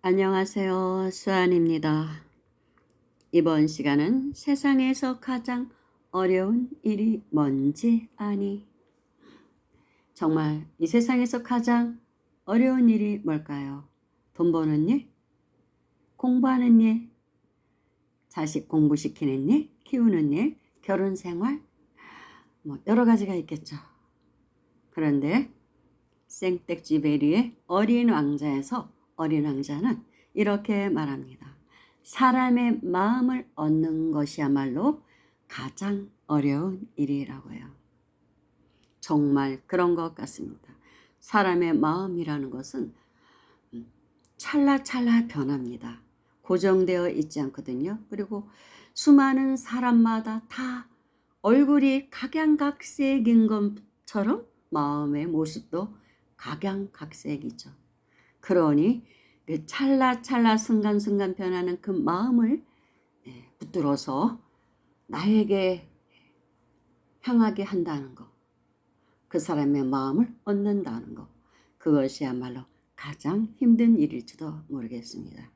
안녕하세요. 수아입니다. 이번 시간은 세상에서 가장 어려운 일이 뭔지 아니? 정말 이 세상에서 가장 어려운 일이 뭘까요? 돈 버는 일? 공부하는 일? 자식 공부시키는 일? 키우는 일? 결혼 생활? 여러 가지가 있겠죠. 그런데 생텍쥐베리의 어린 왕자에서 어린 왕자는 이렇게 말합니다. 사람의 마음을 얻는 것이야말로 가장 어려운 일이라고 해요. 정말 그런 것 같습니다. 사람의 마음이라는 것은 찰나찰나 변합니다. 고정되어 있지 않거든요. 그리고 수많은 사람마다 다 얼굴이 각양각색인 것처럼 마음의 모습도 각양각색이죠. 그러니 그 찰나찰나 순간순간 변하는 그 마음을 붙들어서 나에게 향하게 한다는 것, 그 사람의 마음을 얻는다는 것, 그것이야말로 가장 힘든 일일지도 모르겠습니다.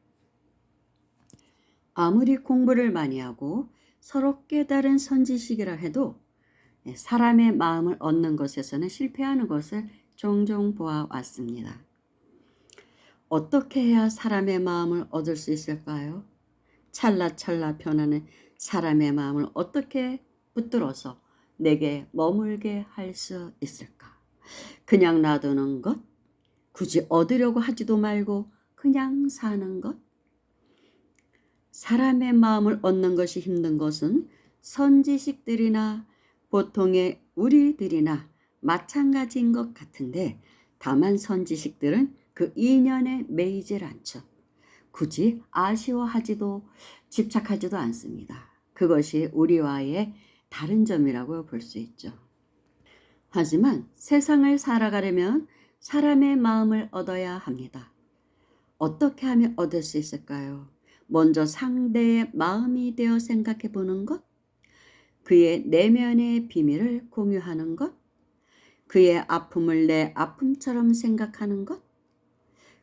아무리 공부를 많이 하고 서로 깨달은 선지식이라 해도 사람의 마음을 얻는 것에서는 실패하는 것을 종종 보아왔습니다. 어떻게 해야 사람의 마음을 얻을 수 있을까요? 찰나찰나 변하는 사람의 마음을 어떻게 붙들어서 내게 머물게 할 수 있을까? 그냥 놔두는 것? 굳이 얻으려고 하지도 말고 그냥 사는 것? 사람의 마음을 얻는 것이 힘든 것은 선지식들이나 보통의 우리들이나 마찬가지인 것 같은데, 다만 선지식들은 그 인연에 매이질 않죠. 굳이 아쉬워하지도 집착하지도 않습니다. 그것이 우리와의 다른 점이라고 볼 수 있죠. 하지만 세상을 살아가려면 사람의 마음을 얻어야 합니다. 어떻게 하면 얻을 수 있을까요? 먼저 상대의 마음이 되어 생각해 보는 것, 그의 내면의 비밀을 공유하는 것, 그의 아픔을 내 아픔처럼 생각하는 것,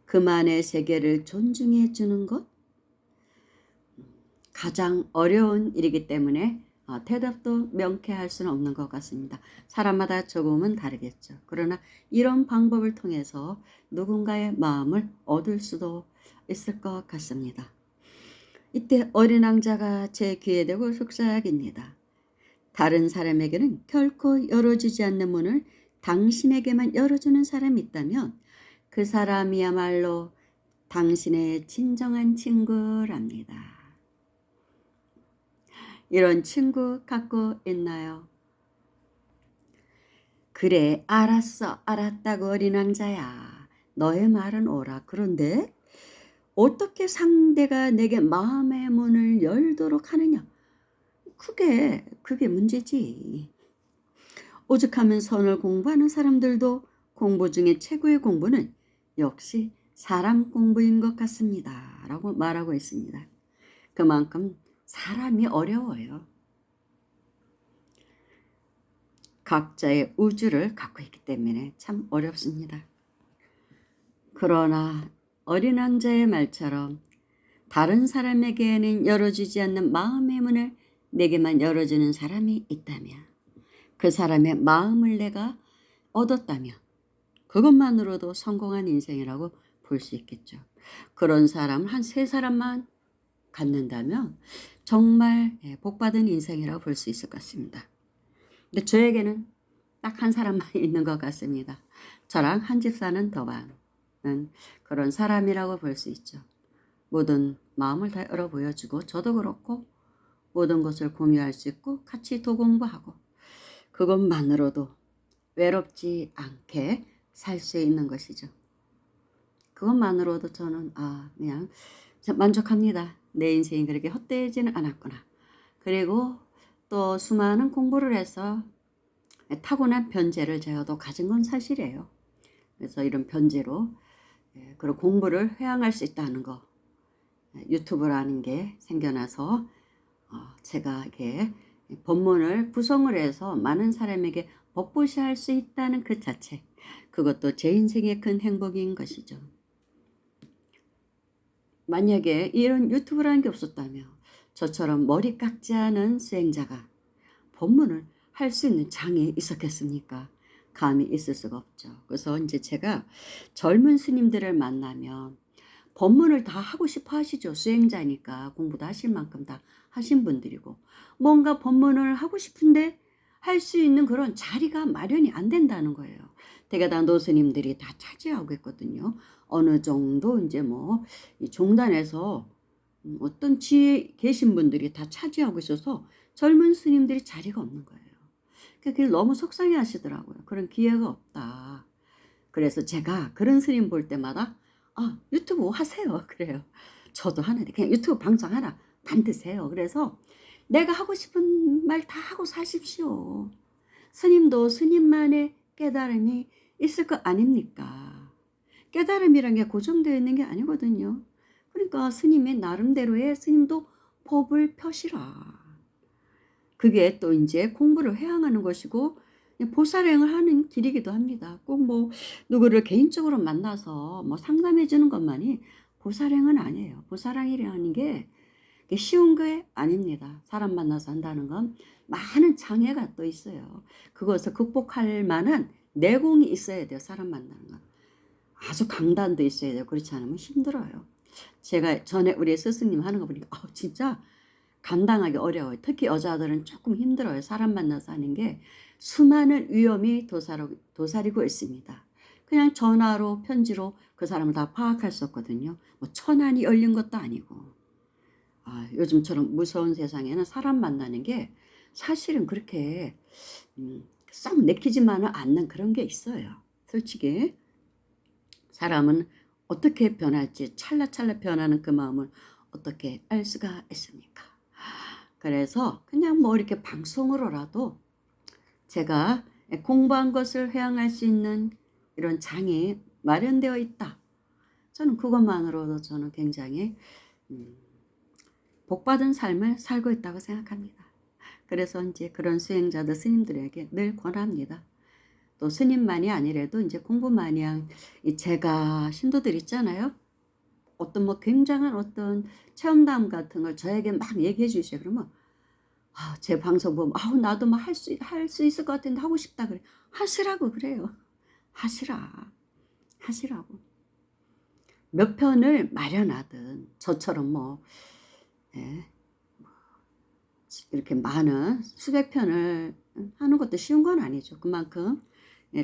그만의 세계를 존중해 주는 것, 가장 어려운 일이기 때문에 대답도 명쾌할 수는 없는 것 같습니다. 사람마다 조금은 다르겠죠. 그러나 이런 방법을 통해서 누군가의 마음을 얻을 수도 있을 것 같습니다. 이때 어린 왕자가 제 귀에 대고 속삭입니다. 다른 사람에게는 결코 열어주지 않는 문을 당신에게만 열어주는 사람이 있다면 그 사람이야말로 당신의 진정한 친구랍니다. 이런 친구 갖고 있나요? 그래, 알았어, 알았다고 어린 왕자야. 너의 말은 옳아. 그런데 어떻게 상대가 내게 마음의 문을 열도록 하느냐? 그게 문제지. 오죽하면 선을 공부하는 사람들도 공부 중에 최고의 공부는 역시 사람 공부인 것 같습니다. 라고 말하고 있습니다. 그만큼 사람이 어려워요. 각자의 우주를 갖고 있기 때문에 참 어렵습니다. 그러나 어린 왕자의 말처럼 다른 사람에게는 열어주지 않는 마음의 문을 내게만 열어주는 사람이 있다면, 그 사람의 마음을 내가 얻었다면 그것만으로도 성공한 인생이라고 볼 수 있겠죠. 그런 사람 한 3사람만 갖는다면 정말 복받은 인생이라고 볼 수 있을 것 같습니다. 근데 저에게는 딱 한 사람만 있는 것 같습니다. 저랑 한 집 사는 더방은 그런 사람이라고 볼 수 있죠. 모든 마음을 다 열어 보여주고 저도 그렇고 모든 것을 공유할 수 있고 같이 도공부하고 그것만으로도 외롭지 않게 살 수 있는 것이죠. 그것만으로도 저는 그냥 만족합니다. 내 인생이 그렇게 헛되지는 않았구나. 그리고 또 수많은 공부를 해서 타고난 변재를 제가도 가진 건 사실이에요. 그래서 이런 변재로 그런 공부를 회항할 수 있다는 거, 유튜브라는 게 생겨나서 제가 이렇게 법문을 구성을 해서 많은 사람에게 법보시할 수 있다는 그 자체, 그것도 제 인생의 큰 행복인 것이죠. 만약에 이런 유튜브라는 게 없었다면 저처럼 머리 깎지 않은 수행자가 법문을 할 수 있는 장이 있었겠습니까? 감이 있을 수가 없죠. 그래서 이제 제가 젊은 스님들을 만나면 법문을 다 하고 싶어 하시죠. 수행자니까 공부도 하실 만큼 다 하신 분들이고 뭔가 법문을 하고 싶은데 할 수 있는 그런 자리가 마련이 안 된다는 거예요. 대개다 노스님들이 다 차지하고 있거든요. 어느 정도 이제 뭐 이 종단에서 어떤 지에 계신 분들이 다 차지하고 있어서 젊은 스님들이 자리가 없는 거예요. 그게 너무 속상해 하시더라고요. 그런 기회가 없다. 그래서 제가 그런 스님 볼 때마다 아, 유튜브 하세요. 그래요. 저도 하는데 그냥 유튜브 방송 하나 만드세요. 그래서 내가 하고 싶은 말 다 하고 사십시오. 스님도 스님만의 깨달음이 있을 거 아닙니까? 깨달음이란 게 고정되어 있는 게 아니거든요. 그러니까 스님의 나름대로의 스님도 법을 펴시라. 그게 또 이제 공부를 회항하는 것이고 보살행을 하는 길이기도 합니다. 꼭 뭐 누구를 개인적으로 만나서 뭐 상담해 주는 것만이 보살행은 아니에요. 보살행이라는 게 쉬운 게 아닙니다. 사람 만나서 한다는 건 많은 장애가 또 있어요. 그것을 극복할 만한 내공이 있어야 돼요. 사람 만나는 건. 아주 강단도 있어야 돼요. 그렇지 않으면 힘들어요. 제가 전에 우리 스승님 하는 거 보니까 진짜 감당하기 어려워요. 특히 여자들은 조금 힘들어요. 사람 만나서 하는 게 수많은 위험이 도사리고 있습니다. 그냥 전화로 편지로 그 사람을 다 파악할 수 없거든요. 뭐 천안이 열린 것도 아니고. 요즘처럼 무서운 세상에는 사람 만나는 게 사실은 그렇게 썩 내키지만은 않는 그런 게 있어요. 솔직히 사람은 어떻게 변할지 찰나찰나 변하는 그 마음을 어떻게 알 수가 있습니까? 그래서 그냥 뭐 이렇게 방송으로라도 제가 공부한 것을 회항할 수 있는 이런 장이 마련되어 있다. 저는 그것만으로도 저는 굉장히 복받은 삶을 살고 있다고 생각합니다. 그래서 이제 그런 수행자들 스님들에게 늘 권합니다. 또 스님만이 아니라도 이제 공부만이 한 제가 신도들 있잖아요. 어떤 뭐 굉장한 어떤 체험담 같은 걸 저에게 막 얘기해 주세요. 그러면 제 방송 보면 나도 뭐 할 수 있을 것 같은데 하고 싶다 그래. 하시라고 그래요. 하시라고. 몇 편을 마련하든 저처럼 뭐 예, 이렇게 많은 수백 편을 하는 것도 쉬운 건 아니죠. 그만큼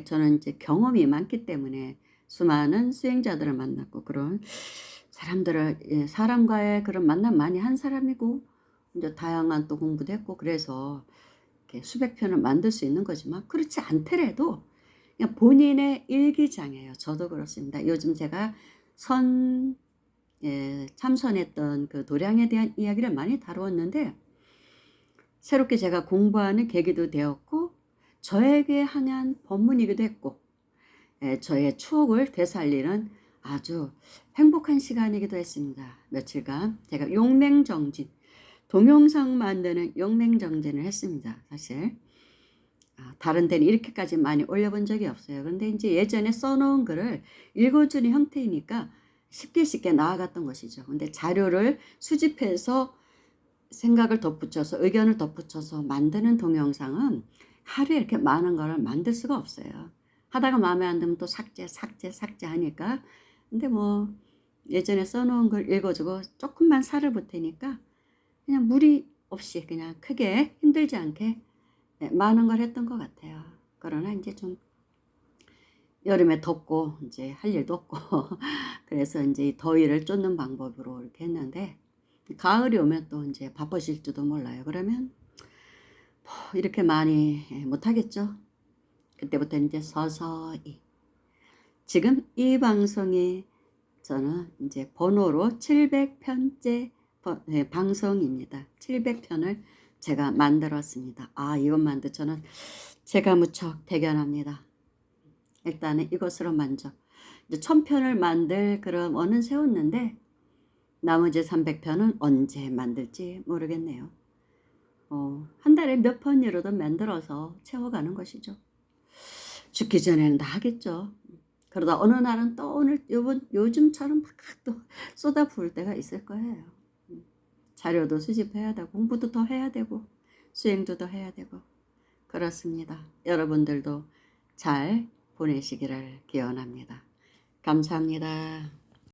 저는 이제 경험이 많기 때문에 수많은 수행자들을 만났고 그런 사람들을 사람과의 그런 만남 많이 한 사람이고 이제 다양한 또 공부도 했고 그래서 이렇게 수백 편을 만들 수 있는 거지만 그렇지 않더라도 그냥 본인의 일기장이에요. 저도 그렇습니다. 요즘 제가 참선했던 그 도량에 대한 이야기를 많이 다루었는데 새롭게 제가 공부하는 계기도 되었고 저에게 향한 법문이기도 했고 저의 추억을 되살리는 아주 행복한 시간이기도 했습니다. 며칠간 제가 용맹정진, 동영상 만드는 용맹정진을 했습니다. 사실 다른 데는 이렇게까지 많이 올려본 적이 없어요. 그런데 이제 예전에 써놓은 글을 읽어주는 형태이니까 쉽게 나아갔던 것이죠. 근데 자료를 수집해서 생각을 덧붙여서 의견을 덧붙여서 만드는 동영상은 하루에 이렇게 많은 거를 만들 수가 없어요. 하다가 마음에 안 들면 또 삭제 하니까. 근데 뭐 예전에 써놓은 걸 읽어주고 조금만 살을 보태니까 그냥 무리 없이 그냥 크게 힘들지 않게 많은 걸 했던 것 같아요. 그러나 이제 좀 여름에 덥고 이제 할 일도 없고 그래서 이제 이 더위를 쫓는 방법으로 이렇게 했는데 가을이 오면 또 이제 바빠질지도 몰라요. 그러면 뭐 이렇게 많이 못하겠죠. 그때부터 이제 서서히 지금 이 방송이 저는 이제 번호로 700편째 방송입니다. 700편을 제가 만들었습니다. 이것만도 저는 제가 무척 대견합니다. 일단은 이것으로 만족. 이제 1000편을 만들 그런 원은 세웠는데 나머지 300편은 언제 만들지 모르겠네요. 한 달에 몇 편이라도 만들어서 채워가는 것이죠. 죽기 전에는 다 하겠죠. 그러다 어느 날은 또 오늘 요즘처럼 막 또 쏟아 부을 때가 있을 거예요. 자료도 수집해야 되고 공부도 더 해야 되고 수행도 더 해야 되고 그렇습니다. 여러분들도 잘 보내시기를 기원합니다. 감사합니다.